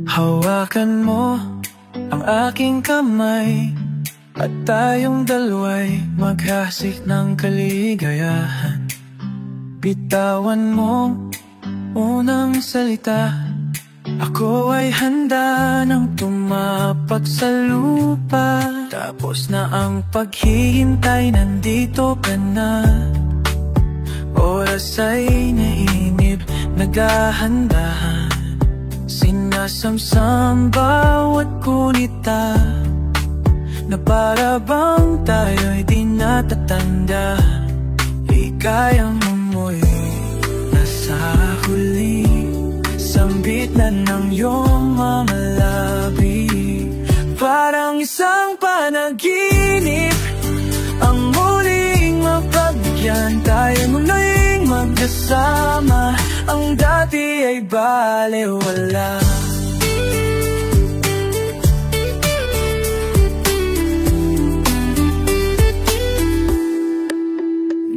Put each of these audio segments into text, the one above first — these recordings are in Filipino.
Hawakan mo ang aking kamay at tayong dalawa'y maghasik ng kaligayahan. Bitawan mo unang salita, ako ay handa nang tumapak sa lupa. Tapos na ang paghihintay, nandito ka na. Oras ay nainip, naghahandahan. Sinasamsam bawat kunita, na para bang tayo'y di natatanda. Ika'y ang amoy nasa huli, sambit na ng iyong mga labi. Parang isang panaginip, ang muling mapagbigyan. Tayo muling magkasama, ang dati ay balewala.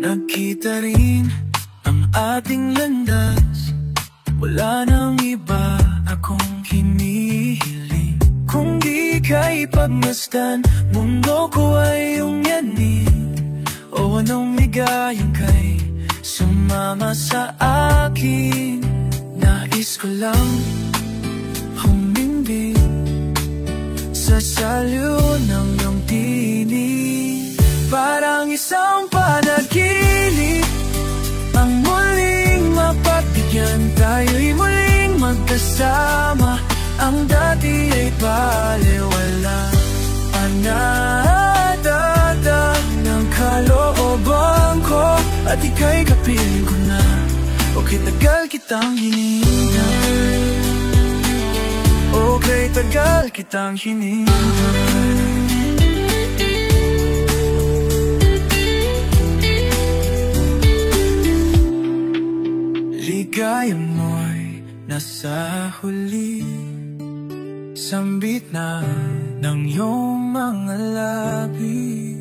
Nagkita rin ang ating landas, wala nang iba akong hinihiling. Kung di ka'y pagmasdan, mundo ko ay iyong yanin. O anong ligayang ka'y sumama sa akin. Nais ko lang humimbing sa salyo ng iyong tinig. Parang isang panaginip, ang muling mapagbigyan. Tayo'y muling magkasama, ang dati ay balewala. Panatata ng kalooban ko, at ika'y kapiling ko na. Okay, tagal kitang hinihintay. Okay, tagal kitang hinihintay. Ligaya mo'y nasa huli, sambit na ng iyong mga labi.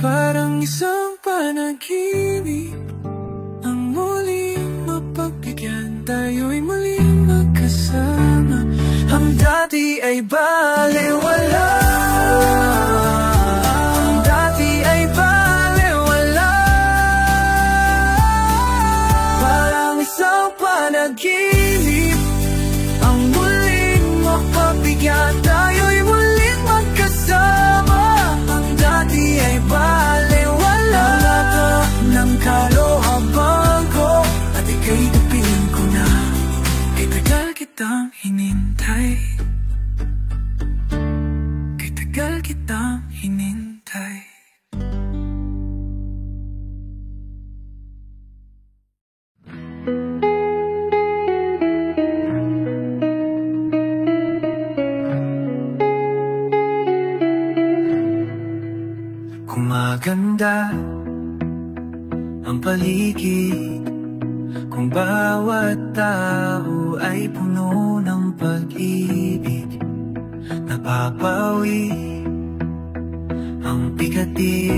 Parang isang panaginip, ang muling mapagbigyan. Tayo'y muling magkasama, ang dati ay balewala. Ang dati ay balewala. Parang isang panaginip, ang muling mapagbigyan. Tayo'y muling magkasama, ang dati ay balewala. Ng kalohaban ko, at ika'y kapiling ko na. Kay tagal kitang hinintay, kay tagal kitang hinintay. Kumaganda ang paligid, kung bawat tao ay puno ng pag-ibig. Napapawi ang bigati,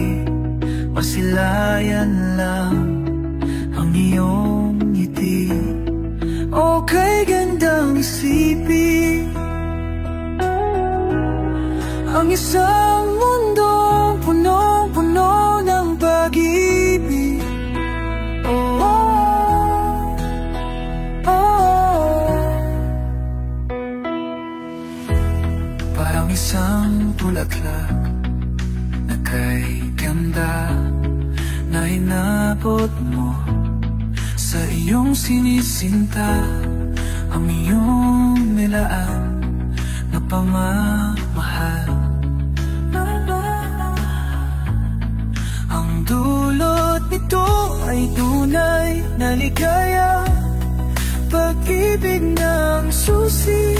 masilayan lang ang iyong ngiti. Okay, gandang isipin ang isang mundong punong-puno ng pag-ibig. Oh, oh, oh. Parang isang bulaklak na kay ganda, na inabot mo sa iyong sinisinta. Ang iyong nilaan na pamamahal, ang dulot nito ay tunay na ligaya. Pag-ibig ng susi,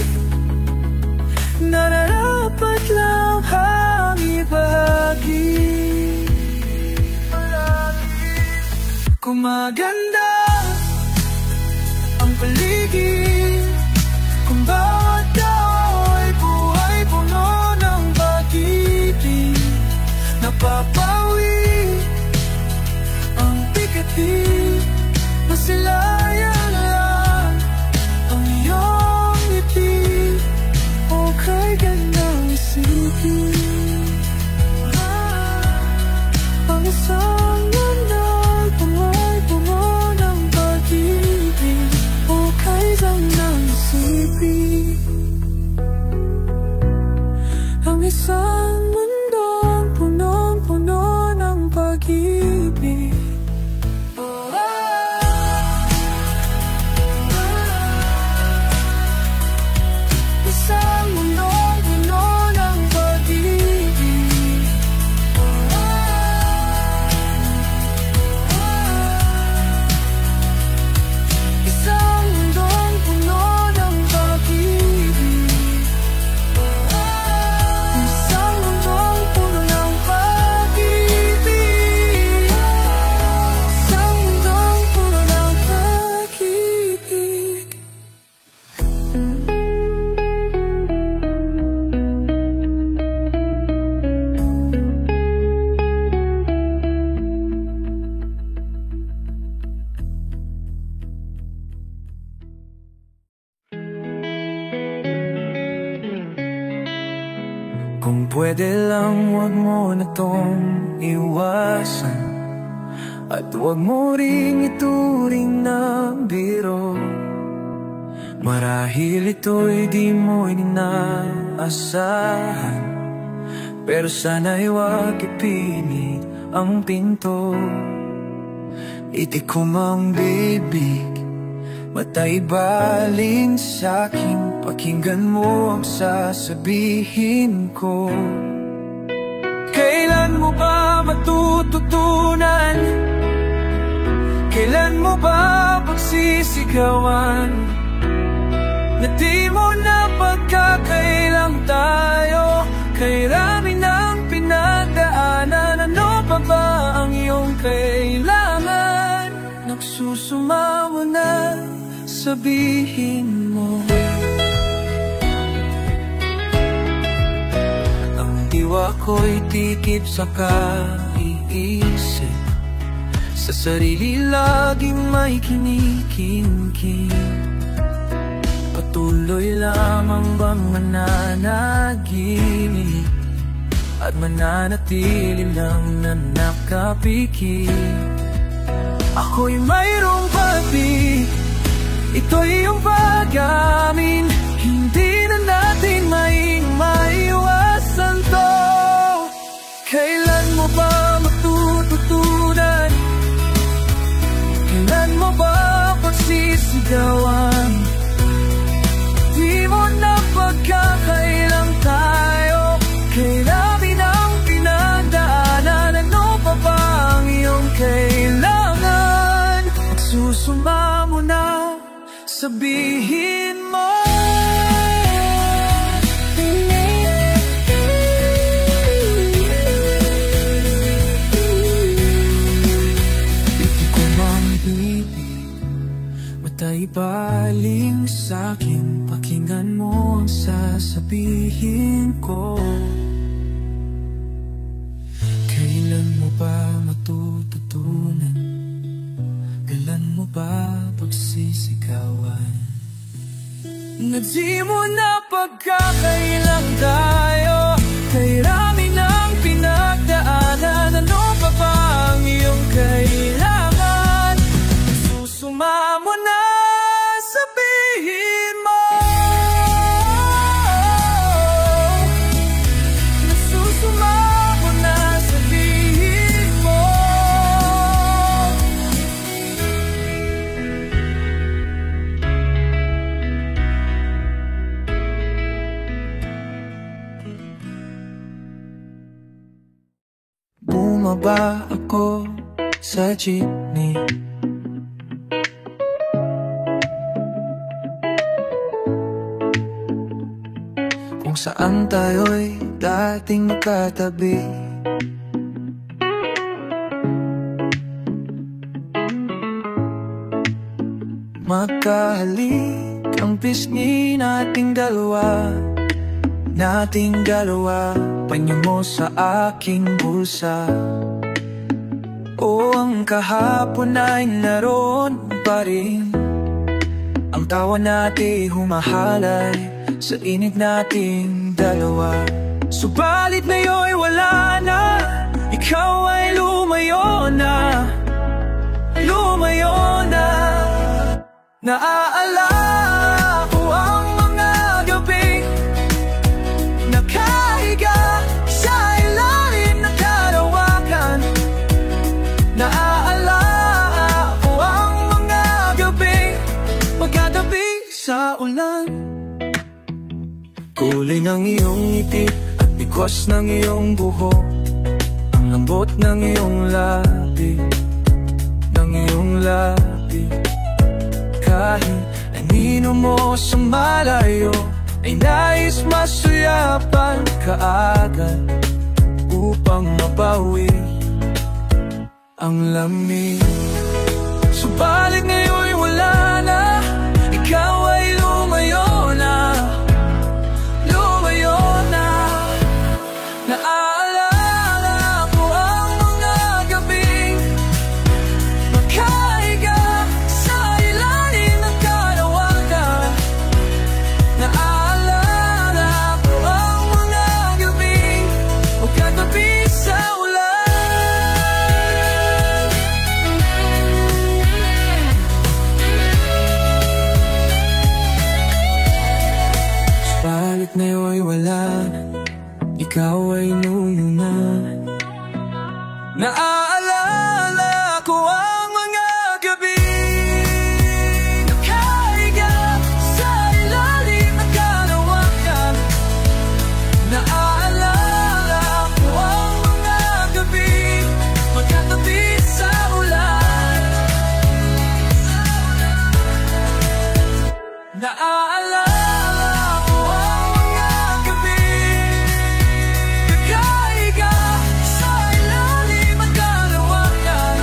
nararapat lang ang ibahagi. Kumaganda ang paligid, kung bawat tao ay buhay puno ng pag-ibig. napapawi ang bigat-big. Masilayan lang ang iyong ngiti, okay ka nang isipin. Ang isang mundo'y pungoy-pungo ng pag-ibig, okay lang nang isipin. Ang isang mundong punong-puno ng pag-ibig. Isang mundong puno ng pag-ibig. Isang mundong puno ng pag-ibig. Isang mundong puno ng pag-ibig. Isang mundong puno ng pag-ibig. Kung pwede lang, wag mo na tong iwasan, at wag mo ring ituring na biro. Marahil ito'y di mo inaasahan, pero sana'y wag ipilit ang pinto. Itik ko mang bibig, mata'y baling sa'kin, pakinggan mo ang sasabihin ko. Kailan mo ba matututunan? Kailan mo ba pagsisigawan? Na di mo na pagkakailang tayo, kay rami ng pinagdaanan. Ano pa ba ang iyong kailangan? Nagsusumamo na, sabihin mo. Ang diwa ko'y tikip sa kaiisip, sa sarili laging may kinikinkin. Patuloy lamang bang mananaginip, at mananatili lang na nakapikit. Ako'y mayroong pag-ibig, ito'y iyong pag-amin. Hindi na natin maiwasan to. Kailan mo ba matututunan? Kailan mo ba pagsisigawan? Di mo na pagkakailang tayo, kay dami ng pinagdaanan. Ano pa ba ang iyong kailangan? Magsusumamo na, sabihin mo. Hindi ko mang bibig, mata'y baling sa'kin, pakinggan mo ang sasabihin ko. Kailan mo ba matututunan? Kailan mo ba pagsisigawan? Na di mo na pagkakailang tayo, kay rami ng pinagdaanan. Ano pa ba ang iyong kailangan? Susumamo na, sabihin mo. Nasusumamo na, sabihin mo. Bumaba ako sa jeepney, kung saan tayo'y dating magkatabi. Magkahalik ang pisngi nating dalawa, nating dalawa. panyo mo sa aking bulsa. O ang kahapon ay naroon pa rin, ang tawa natin humahalay sa inig nating dalawa. Subalit ngayon'y wala na, ikaw ay lumayo na, lumayo na. Naaalala ko ang mga gabing nakahiga sa ilalim ng karawakan. Naaalala ko ang mga gabing magkatabi sa ulan. Kulay ng iyong ngiti at bigwas ng iyong buhok, ang lambot ng iyong labi, ng iyong labi. Kahit anino mo sa malayo, ay nais masuyapan ka agad upang mabawi ang lamig. Subalit ngayon'y wala na, ikaw ay lumayo na, lumayo na. Naaalala ko ang mga gabing makahiga sa ilalim ng karawakan. Naaalala ko ang mga gabing magkatabi sa ulan. Subalit ngayon'y wala na, ikaw ay nuno na. Naaalala ko ang mga gabi nakahiga sa ilalim ng karawakan. Naaalala ko ang mga gabi magkatabi sa ulan. Naaalala ko ang mga gabi nakahiga sa ilalim ng karawakan.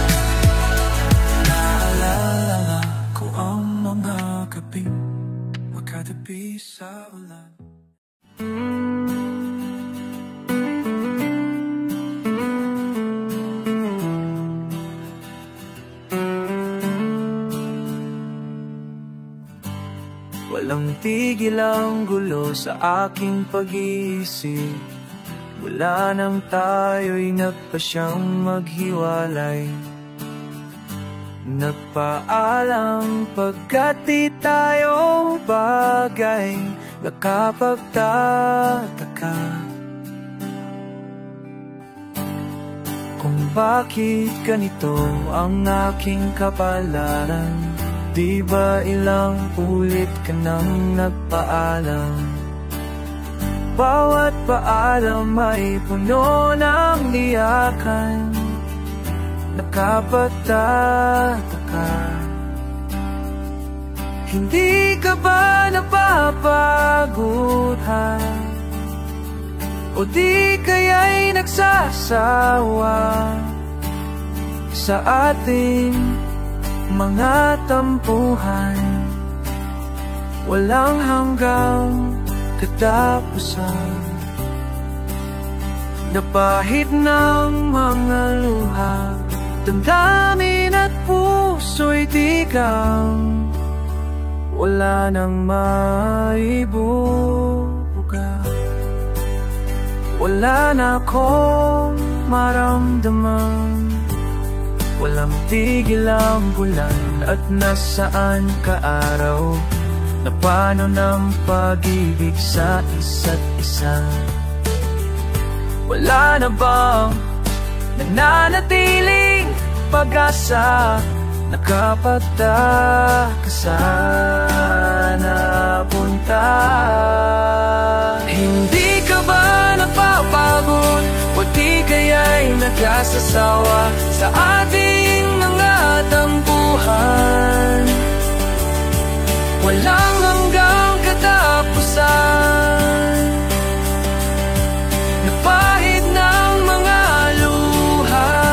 Naaalala ko ang mga gabi magkatabi sa ulan. Walang tigil ang gulo sa aking pag-iisip, mula nang tayo'y nagpasyang maghiwalay. Nagpaalam pagkat di tayo bagay, nakapagtataka kung bakit ganito ang aking kapalaran. Di ba ilang ulit ka nang nagpaalam? Bawat paalam ay puno ng iyakan. Nakapagtataka, hindi ka ba napapagod, ha? O di kaya'y nagsasawa sa ating mga tampuhan? Walang hanggang katapusan, napahid ng mga luha, damdamin at puso'y tigang, wala nang maibubuga. Wala na akong maramdaman, walang tigil ang bulan at nasaan ka araw. Na paano ng pag-ibig sa isa't isa? Wala na bang nananatiling pag-asa? Nakapagtaka sana punta. Hindi ka ba napapagod? O di kaya'y nagsasawa sa ating mga tampuhan? Walang hanggang katapusan, napahid ng mga luha,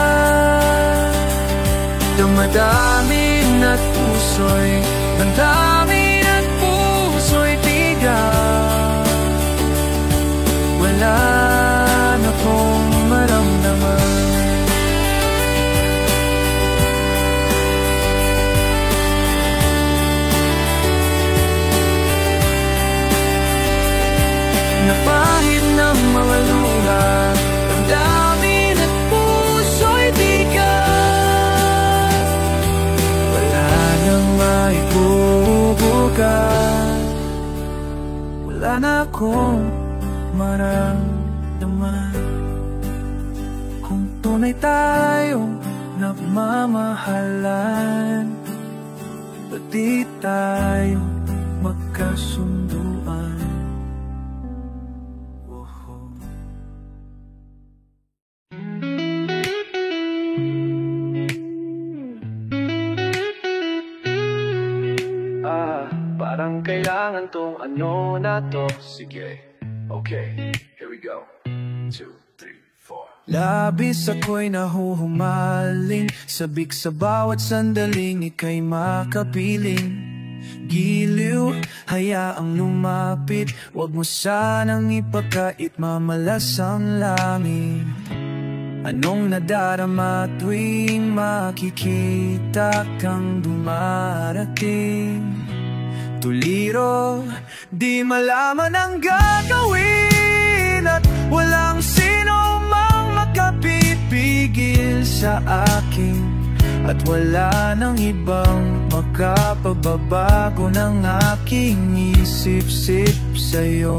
damdamin at puso'y, damdamin at puso'y tigang, wala kong maramdaman. Kung tunay tayong nagmamahalan, ba't di tayo magkasunduan? Parang kailangan tong ano na to. Sige, okay, here we go. 2, 3, 4. Labis ako'y nahuhumaling, sabik sa bawat sandaling ika'y makapiling. Giliw, hayaang lumapit, wag mo sanang ipakait, mamalas ang langit. Anong nadarama tuwing makikita kang dumarating? Tuliro, di malaman ang gagawin, at walang sino mang makapipigil sa akin, at wala nang ibang makapababago ng aking isip-sip sa'yo.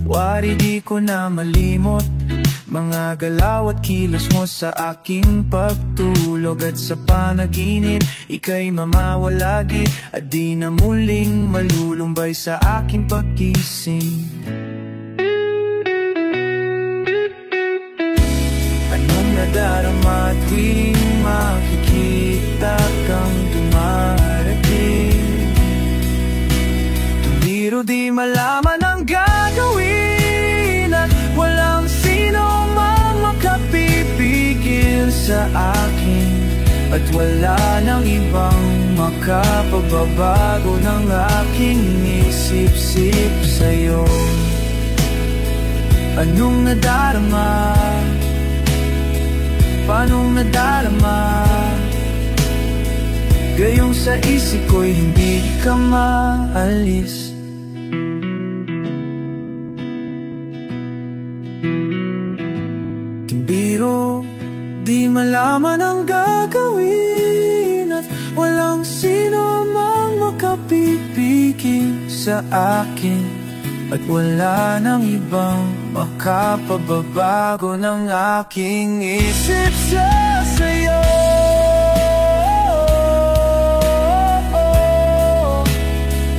Wari di ko na malimot mga galaw at kilos mo sa aking pagtulog, at sa panaginip ika'y mamawalagi, at di na muling malulumbay sa aking pagkising. Anong nadarama tuwing makikita kang dumarating? Tuliro, di malaman ang gagawin, at walang sino mang makapipigil sa akin, at wala nang ibang makapababago ng aking isip-sip sa'yo. Anong nadarama? Paanong nadarama? Gayong sa isip ko'y hindi ka maalis. Timbiro, di malaman ang gagawin, at walang sino mang makapipigil sa akin, at wala nang ibang makapababago ng aking isip sa'yo.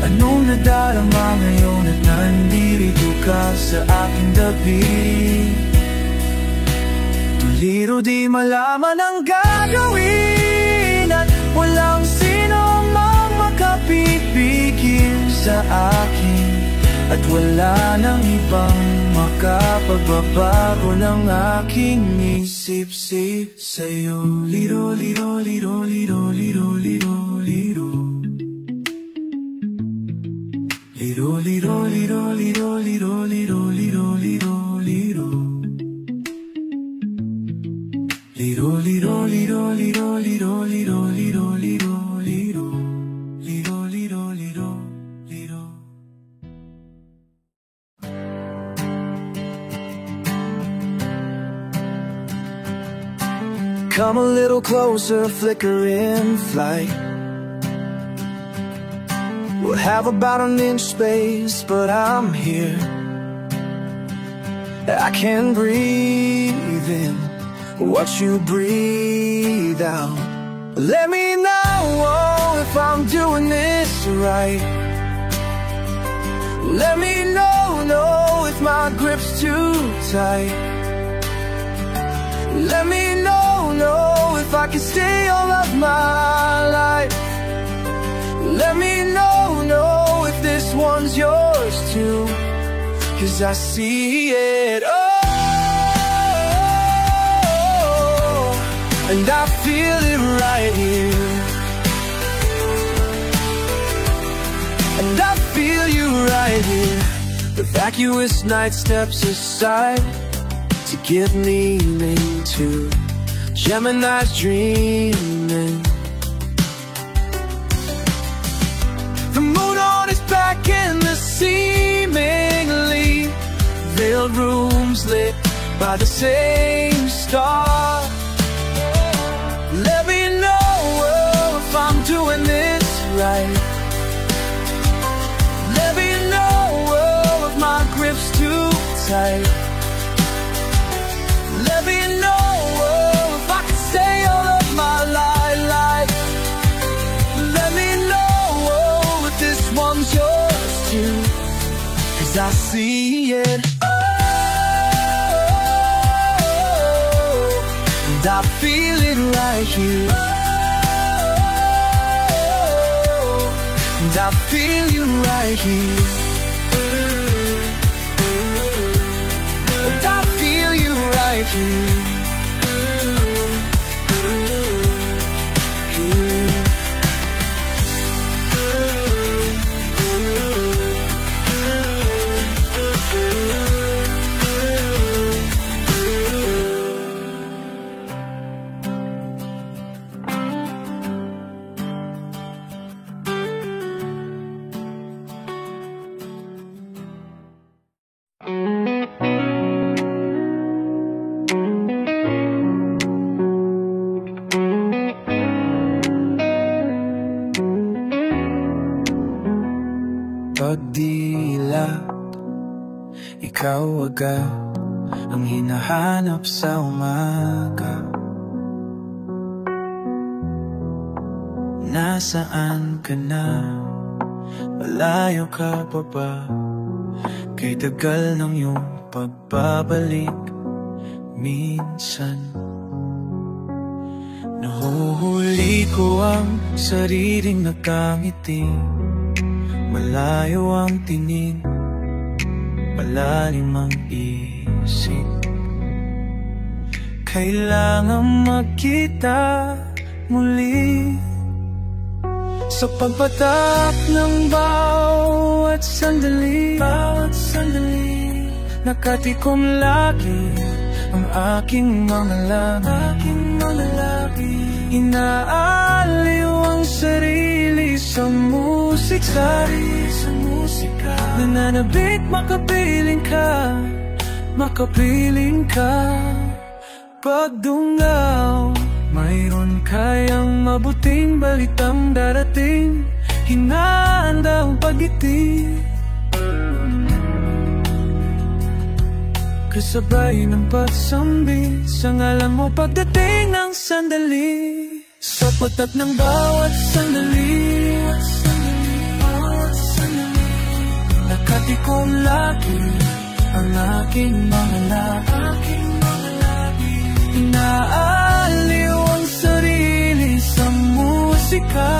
Anong nadarama ngayon at nandito ka sa aking dabi? Tuliro, di malaman ang gagawin, at walang sino mang makapipigil sa akin, at wala nang ibang makapagbabago ng aking isip-sip sa'yo. Liro, liro, liro, liro, liro, liro, liro. Liro, liro, liro, liro, liro, liro, liro, liro, liro. Liro, liro, liro, liro, liro, liro, liro, liro, liro. Liro, liro, liro, liro. Come a little closer, flickering flight. We'll have about an inch space, but I'm here. I can breathe in what you breathe out. Let me know if I'm doing this right. Let me know if my grip's too tight. Let me know if I can stay all of my life. Let me know if this one's yours too, 'cause I see it all, and I feel it right here, and I feel you right here. The vacuous night steps aside to give meaning to Gemini's dreaming. The moon on its back in the seemingly veiled rooms lit by the same star. Let me know if I'm doing this right. type. Let me know if I can stay all of my life. Let me know if this one's yours too, 'cause I see it. And I feel it right here. And I feel you right here. And I feel you right here. Pagdilat, ikaw agad ang hinahanap sa umaga. Nasaan ka na? Malayo ka pa ba? Kay tagal ng iyong pagbabalik. Minsan nahuhuli ko ang sariling nakangiti. Malayo ang tingin, malalim ang isip. Kailangan magkita muli. Sa pagpatak ng bawat sandali, nakatikom lagi ang aking mga labi. Inaaliw ang sarili sa musika. Nananabik, makapiling ka. Pagdungaw, mayroon kayang mabuting balitang darating. Hinahanda ang pag-ibig, kasabay ng pagsambit sa ngalan mo pagdating ng sandali. Sa patak ng bawat sandali, nakatikom lagi ang aking mga labi. Inaaliw ang sarili sa musika.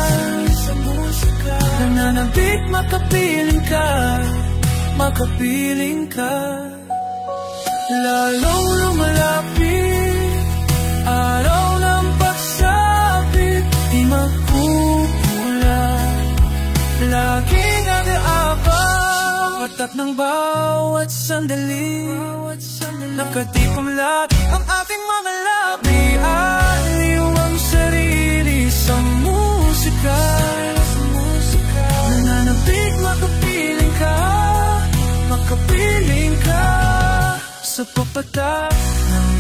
Nananabik, makapiling ka. Lalong lumalapit, araw ng pagsapit, di magkukulang. Laging nag-aabang, patak ng bawat sandali, nakatikom lagi ang ating mga labi. Aliw ang sarili sa musika. Nananabik, makapiling ka. Sa papatak ng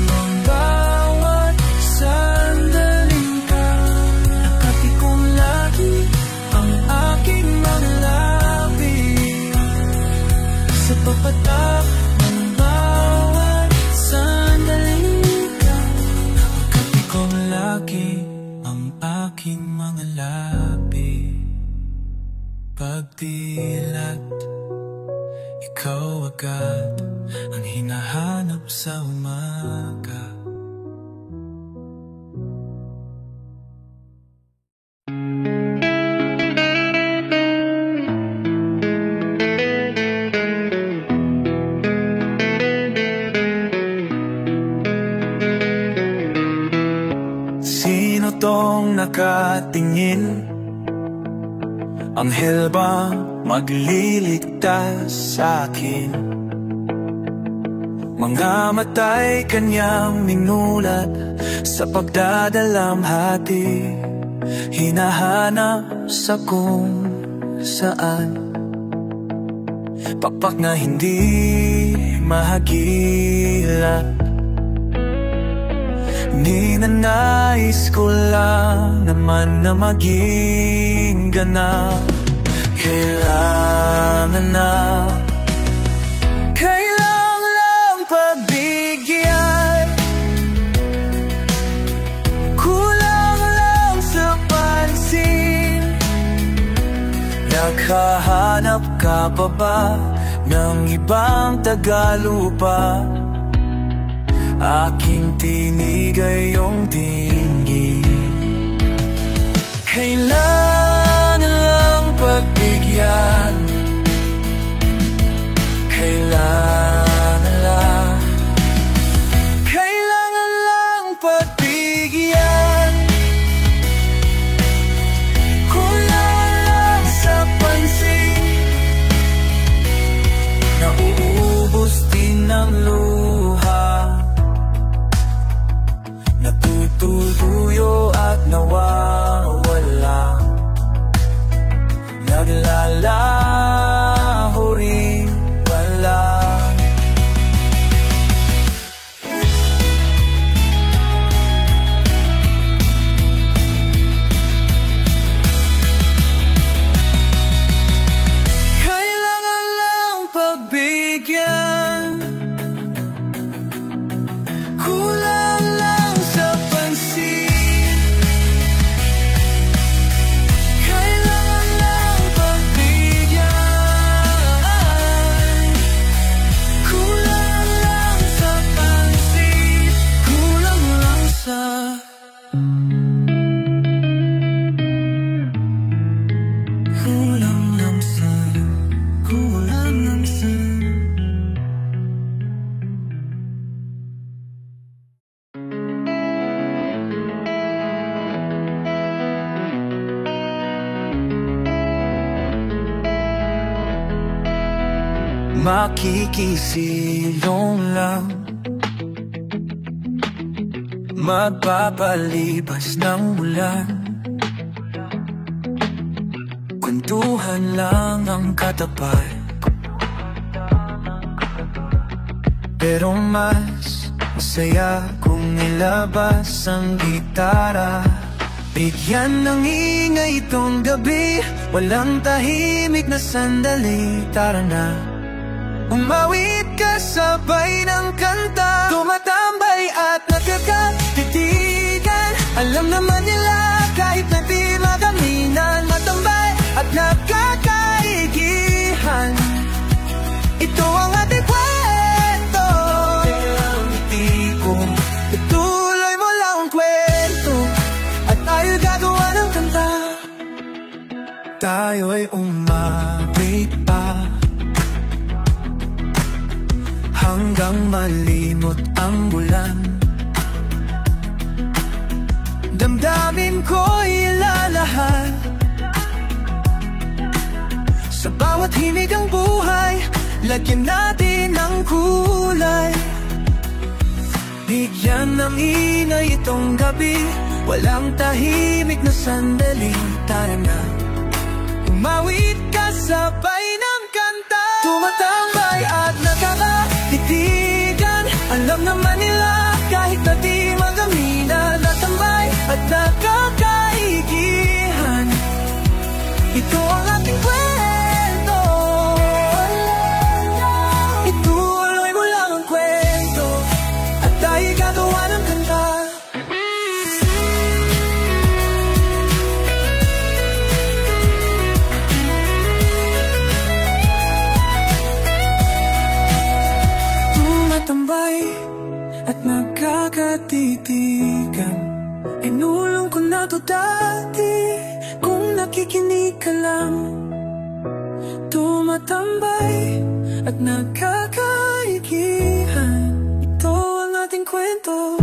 bawat sandaling ka, nakatikom lagi ang aking mga labi. Sa papatak ng bawat sandaling ka, nakatikom lagi ang aking mga labi. Pagdilat, ikaw agad ang hinahanap sa umaga. Sino tong nakatingin? Anghel ba magliligtas sa akin? Mga matay kanyang minulat sa pagdadalamhati. Hinahanap sa kung saan, pakpak na hindi mahagilat. Ninanais ko lang naman na maging ganap. Kailangan na Nakahanap ka pa ba ng ibang tagalupa? Aking tinig ay iyong tingin. Kailan lang pagbigyan? Kailangan lang pagbigyan. Kulang lang sa pansin, nauubos din ang luha, natutuyo at nawawala, naglalaho rin pala. Kailangan lang pagbigyan, kulang lang sa pansin. Kailangan lang pagbigyan, kulang lang sa pansin. Kulang lang sa kulang lang sa kulang lang sa. Makikisilong lang, magpapalipas ng ulan, kwentuhan lang ang katapat. Pero mas masaya kung nilabas ang gitara. Bigyan ng ingay itong gabi, walang tahimik na sandali. Tara na, umawit ka sabay ng kanta, tumatambay at nagkakatitigan. Alam naman nila kahit na di magaminan, matambay at nagkakaigihan. Ito ang ating kwento, ang ngiti ko, ituloy mo lang ang kwento, at tayo'y gagawa ng kanta. Tayo'y umabit pa hanggang malimot ang bulan. Damdamin ko'y ilalahad, sa bawat himig ang buhay, lagyan natin ng kulay. Bigyan ng ingay itong gabi, walang tahimik na sandali. Tara na, umawit ka sabay ng kanta, tumatambay at nakakatitigan. Alam naman nila kahit na di magaminan, natambay at nakakaigihan. Ito ang ating kwento, ituloy mo lang ang kwento, at tayo'y gagawa ng kanta. Tumatambay at nagkakatitigan, inulong ko na to dati, kung nakikinig ka lang. Tumatambay at nagkakaigihan, ito ang ating kwento,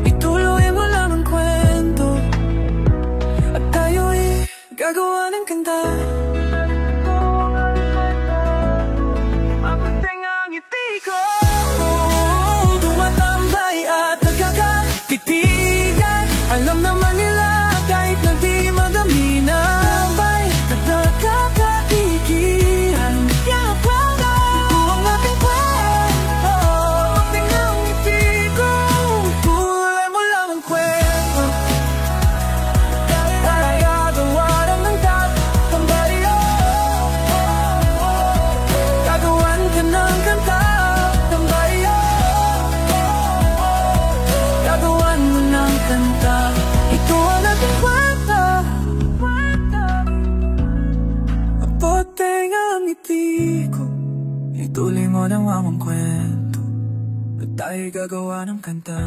ituloy mo lang ang kwento, at tayo'y gagawa ng kanta. Mabuting ang ngiti ko, tumatambay at nagkakatitigan. Alam naman nila kahit na di magaminan, tambay at nagkakaigihan. Ito ang ating kwento, mabuting ang ngiti ko, ituloy mo lang ang kwento, at gagawa ng tambay Tayo'y gagawa ng kanta